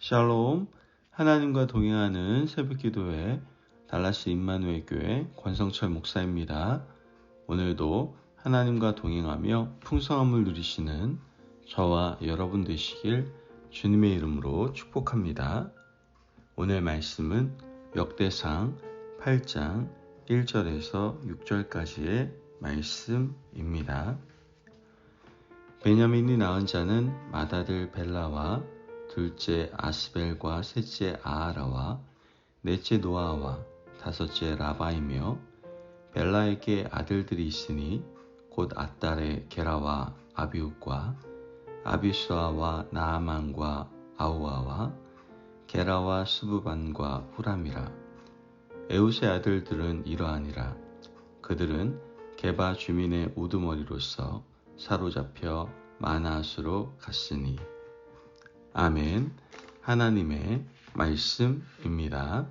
샬롬, 하나님과 동행하는 새벽기도회 달라스 임마누엘 교회 권성철 목사입니다. 오늘도 하나님과 동행하며 풍성함을 누리시는 저와 여러분 되시길 주님의 이름으로 축복합니다. 오늘 말씀은 역대상 8장 1절에서 6절까지의 말씀입니다. 베냐민이 낳은 자는 맏아들 벨라와 둘째 아스벨과 셋째 아하라와 넷째 노아와 다섯째 라바이며 벨라에게 아들들이 있으니 곧 앗달의 게라와 아비웃과 아비수아와 나아만과 아우아와 게라와 스부반과 후람이라. 에웃의 아들들은 이러하니라. 그들은 게바 주민의 우두머리로서 사로잡혀 마나앗으로 갔으니. 아멘. 하나님의 말씀입니다.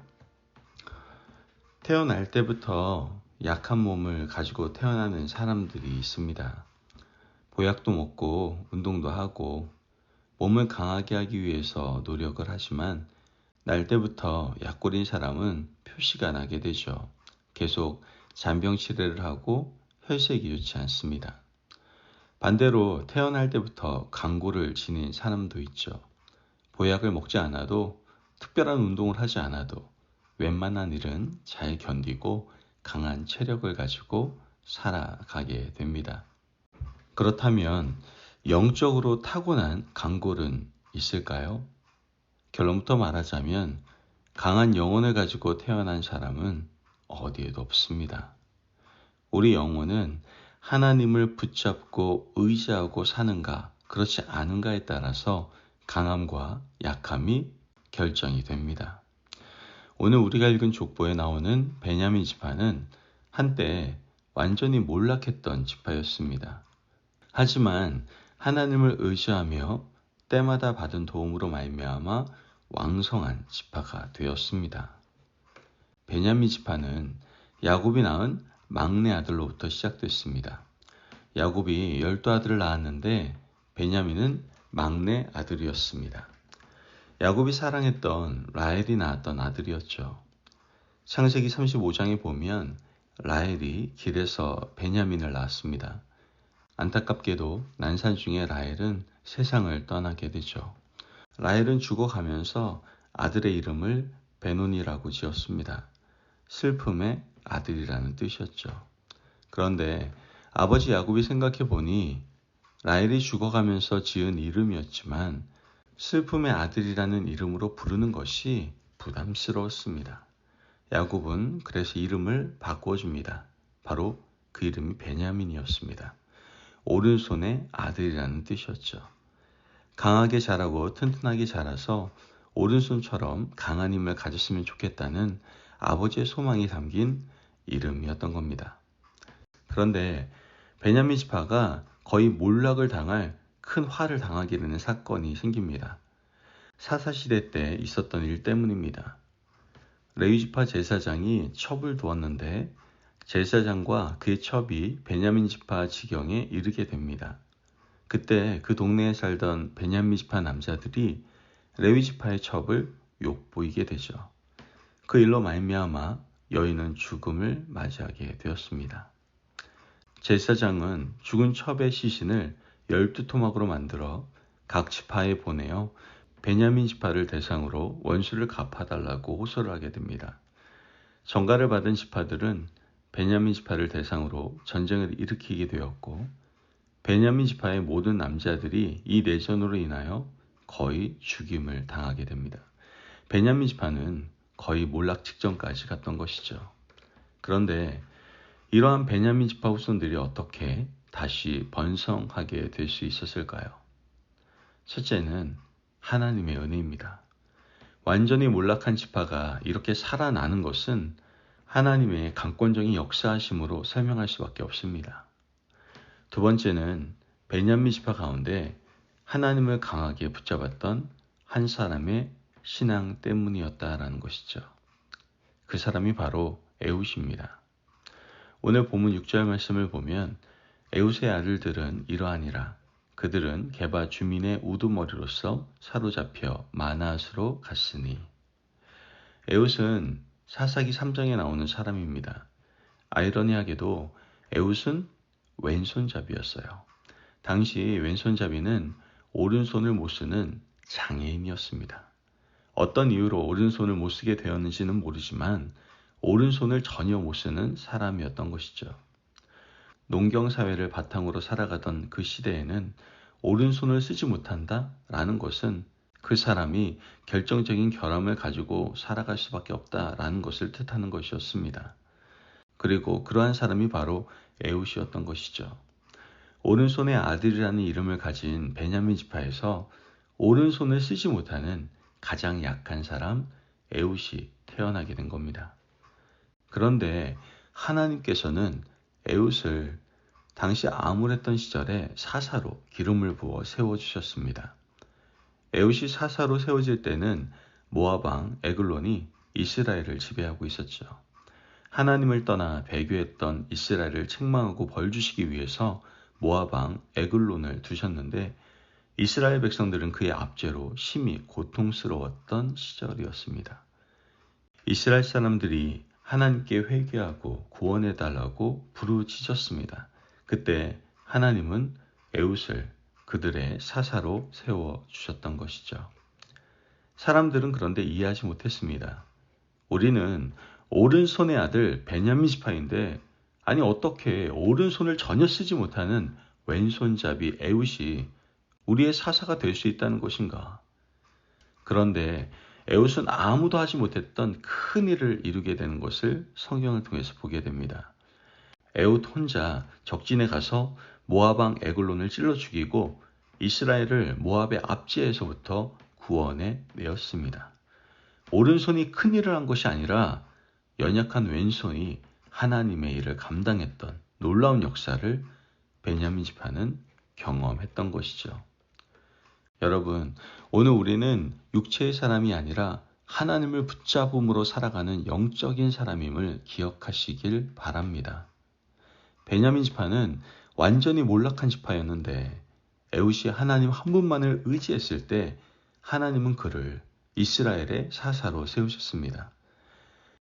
태어날 때부터 약한 몸을 가지고 태어나는 사람들이 있습니다. 보약도 먹고 운동도 하고 몸을 강하게 하기 위해서 노력을 하지만 날 때부터 약골인 사람은 표시가 나게 되죠. 계속 잔병 치레를 하고 혈색이 좋지 않습니다. 반대로 태어날 때부터 강고를 지닌 사람도 있죠. 보약을 먹지 않아도 특별한 운동을 하지 않아도 웬만한 일은 잘 견디고 강한 체력을 가지고 살아가게 됩니다. 그렇다면 영적으로 타고난 강골은 있을까요? 결론부터 말하자면 강한 영혼을 가지고 태어난 사람은 어디에도 없습니다. 우리 영혼은 하나님을 붙잡고 의지하고 사는가 그렇지 않은가에 따라서 강함과 약함이 결정이 됩니다. 오늘 우리가 읽은 족보에 나오는 베냐민 지파는 한때 완전히 몰락했던 지파였습니다. 하지만 하나님을 의지하며 때마다 받은 도움으로 말미암아 왕성한 지파가 되었습니다. 베냐민 지파는 야곱이 낳은 막내 아들로부터 시작됐습니다. 야곱이 12아들을 낳았는데 베냐민은 막내 아들이었습니다. 야곱이 사랑했던 라헬이 낳았던 아들이었죠. 창세기 35장에 보면 라헬이 길에서 베냐민을 낳았습니다. 안타깝게도 난산 중에 라헬은 세상을 떠나게 되죠. 라헬은 죽어가면서 아들의 이름을 베논이라고 지었습니다. 슬픔의 아들이라는 뜻이었죠. 그런데 아버지 야곱이 생각해 보니 라헬이 죽어가면서 지은 이름이었지만 슬픔의 아들이라는 이름으로 부르는 것이 부담스러웠습니다. 야곱은 그래서 이름을 바꿔줍니다. 바로 그 이름이 베냐민이었습니다. 오른손의 아들이라는 뜻이었죠. 강하게 자라고 튼튼하게 자라서 오른손처럼 강한 힘을 가졌으면 좋겠다는 아버지의 소망이 담긴 이름이었던 겁니다. 그런데 베냐민 지파가 거의 몰락을 당할 큰 화를 당하게 되는 사건이 생깁니다. 사사시대 때 있었던 일 때문입니다. 레위 지파 제사장이 첩을 두었는데 제사장과 그의 첩이 베냐민 지파 지경에 이르게 됩니다. 그때 그 동네에 살던 베냐민 지파 남자들이 레위 지파의 첩을 욕보이게 되죠. 그 일로 말미암아 여인은 죽음을 맞이하게 되었습니다. 제사장은 죽은 첩의 시신을 12토막으로 만들어 각 지파에 보내어 베냐민 지파를 대상으로 원수를 갚아달라고 호소를 하게 됩니다. 전가를 받은 지파들은 베냐민 지파를 대상으로 전쟁을 일으키게 되었고 베냐민 지파의 모든 남자들이 이 내전으로 인하여 거의 죽임을 당하게 됩니다. 베냐민 지파는 거의 몰락 직전까지 갔던 것이죠. 그런데 이러한 베냐민 지파 후손들이 어떻게 다시 번성하게 될 수 있었을까요? 첫째는 하나님의 은혜입니다. 완전히 몰락한 지파가 이렇게 살아나는 것은 하나님의 강권적인 역사하심으로 설명할 수밖에 없습니다. 두 번째는 베냐민 지파 가운데 하나님을 강하게 붙잡았던 한 사람의 신앙 때문이었다라는 것이죠. 그 사람이 바로 에웃입니다. 오늘 본문 6절 말씀을 보면 에웃의 아들들은 이러하니라. 그들은 게바 주민의 우두머리로서 사로잡혀 마낫으로 갔으니. 에웃은 사사기 3장에 나오는 사람입니다. 아이러니하게도 에웃은 왼손잡이였어요. 당시 왼손잡이는 오른손을 못 쓰는 장애인이었습니다. 어떤 이유로 오른손을 못 쓰게 되었는지는 모르지만 오른손을 전혀 못 쓰는 사람이었던 것이죠. 농경사회를 바탕으로 살아가던 그 시대에는 오른손을 쓰지 못한다라는 것은 그 사람이 결정적인 결함을 가지고 살아갈 수밖에 없다라는 것을 뜻하는 것이었습니다. 그리고 그러한 사람이 바로 에웃이었던 것이죠. 오른손의 아들이라는 이름을 가진 베냐민 지파에서 오른손을 쓰지 못하는 가장 약한 사람 에웃이 태어나게 된 겁니다. 그런데 하나님께서는 에웃을 당시 암울했던 시절에 사사로 기름을 부어 세워주셨습니다. 에웃이 사사로 세워질 때는 모압 왕 에글론이 이스라엘을 지배하고 있었죠. 하나님을 떠나 배교했던 이스라엘을 책망하고 벌주시기 위해서 모압 왕 에글론을 두셨는데 이스라엘 백성들은 그의 압제로 심히 고통스러웠던 시절이었습니다. 이스라엘 사람들이 하나님께 회개하고 구원해달라고 부르짖었습니다. 그때 하나님은 에웃을 그들의 사사로 세워주셨던 것이죠. 사람들은 그런데 이해하지 못했습니다. 우리는 오른손의 아들 베냐민 지파인데 아니 어떻게 오른손을 전혀 쓰지 못하는 왼손잡이 에웃이 우리의 사사가 될 수 있다는 것인가? 그런데 에웃은 아무도 하지 못했던 큰 일을 이루게 되는 것을 성경을 통해서 보게 됩니다. 에웃 혼자 적진에 가서 모압 왕 에글론을 찔러 죽이고 이스라엘을 모압의 압제에서부터 구원해 내었습니다. 오른손이 큰 일을 한 것이 아니라 연약한 왼손이 하나님의 일을 감당했던 놀라운 역사를 베냐민 지파는 경험했던 것이죠. 여러분, 오늘 우리는 육체의 사람이 아니라 하나님을 붙잡음으로 살아가는 영적인 사람임을 기억하시길 바랍니다. 베냐민 지파는 완전히 몰락한 지파였는데 에웃이 하나님 한 분만을 의지했을 때 하나님은 그를 이스라엘의 사사로 세우셨습니다.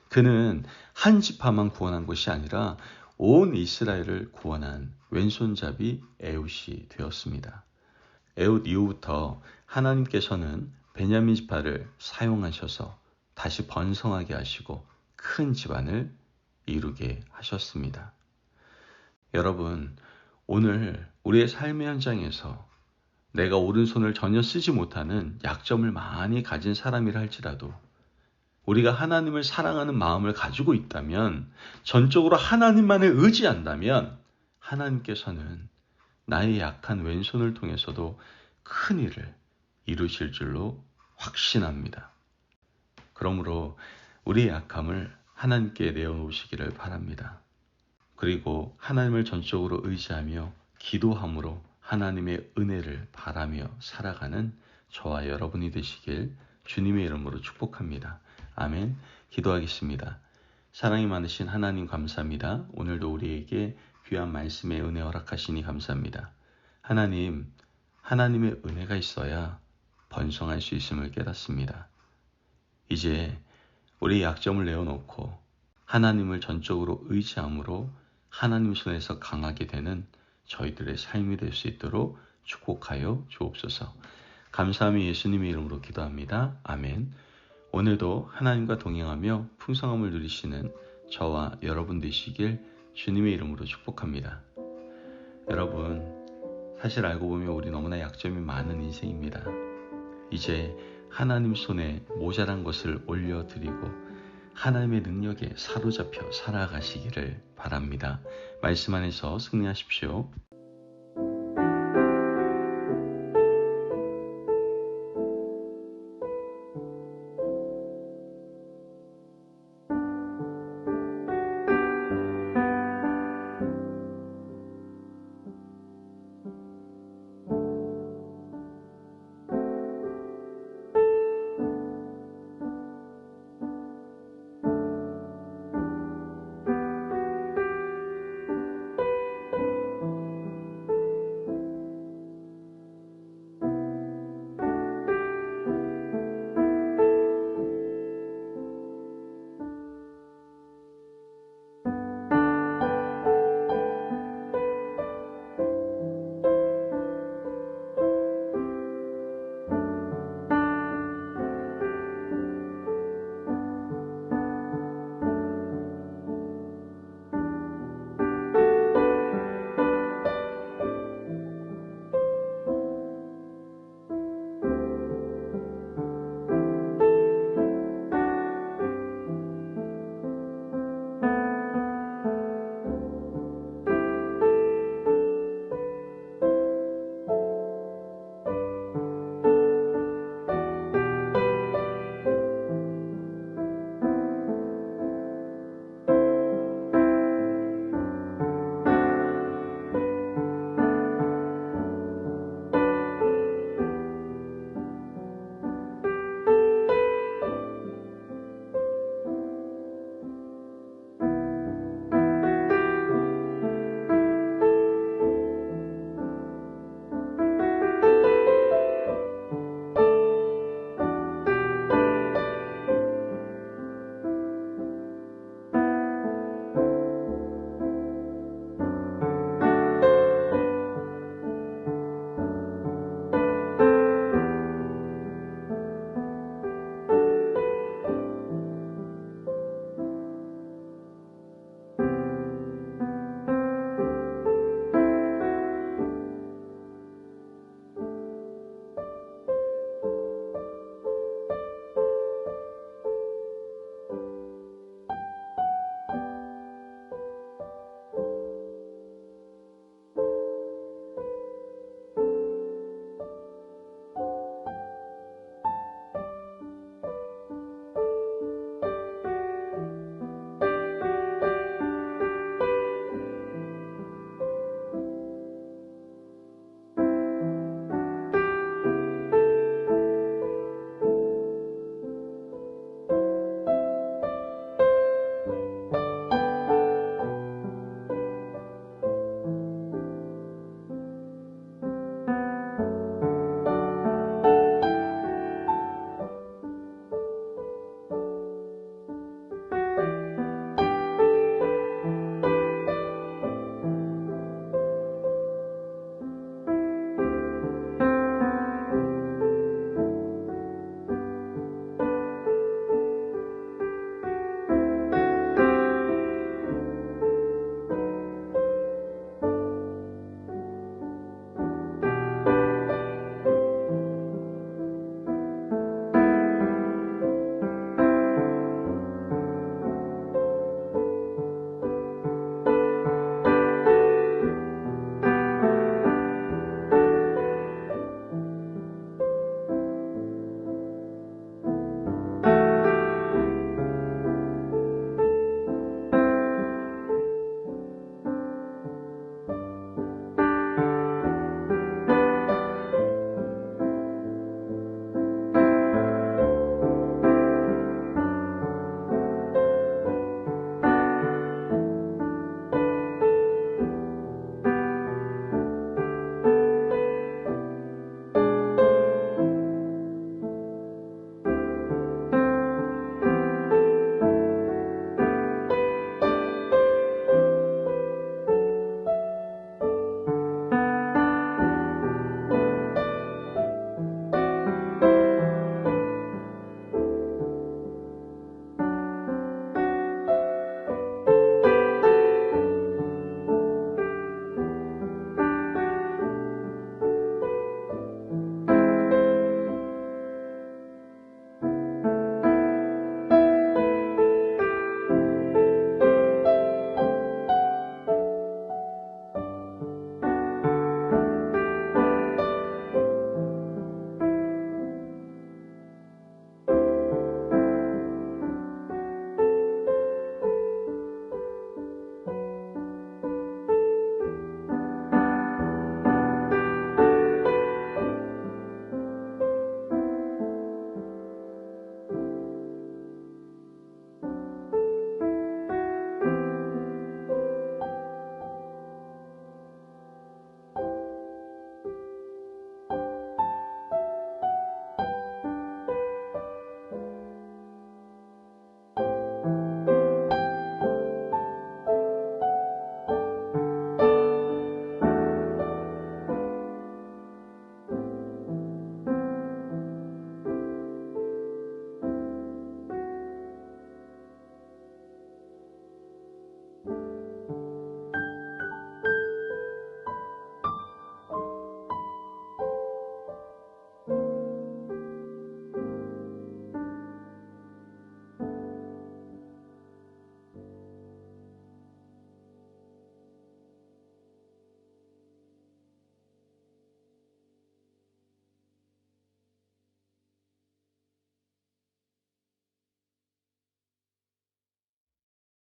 그는 한 지파만 구원한 것이 아니라 온 이스라엘을 구원한 왼손잡이 에웃이 되었습니다. 에웃 이후부터 하나님께서는 베냐민 지파를 사용하셔서 다시 번성하게 하시고 큰 집안을 이루게 하셨습니다. 여러분, 오늘 우리의 삶의 현장에서 내가 오른손을 전혀 쓰지 못하는 약점을 많이 가진 사람이라 할지라도 우리가 하나님을 사랑하는 마음을 가지고 있다면, 전적으로 하나님만을 의지한다면 하나님께서는 나의 약한 왼손을 통해서도 큰 일을 이루실 줄로 확신합니다. 그러므로 우리의 약함을 하나님께 내어놓으시기를 바랍니다. 그리고 하나님을 전적으로 의지하며 기도함으로 하나님의 은혜를 바라며 살아가는 저와 여러분이 되시길 주님의 이름으로 축복합니다. 아멘. 기도하겠습니다. 사랑이 많으신 하나님 감사합니다. 오늘도 우리에게 귀한 말씀의 은혜 허락하시니 감사합니다. 하나님, 하나님의 은혜가 있어야 번성할 수 있음을 깨닫습니다. 이제 우리의 약점을 내어놓고 하나님을 전적으로 의지함으로 하나님 손에서 강하게 되는 저희들의 삶이 될 수 있도록 축복하여 주옵소서. 감사함이 예수님의 이름으로 기도합니다. 아멘. 오늘도 하나님과 동행하며 풍성함을 누리시는 저와 여러분 되시길 주님의 이름으로 축복합니다. 여러분, 사실 알고 보면 우리 너무나 약점이 많은 인생입니다. 이제 하나님 손에 모자란 것을 올려드리고 하나님의 능력에 사로잡혀 살아가시기를 바랍니다. 말씀 안에서 승리하십시오.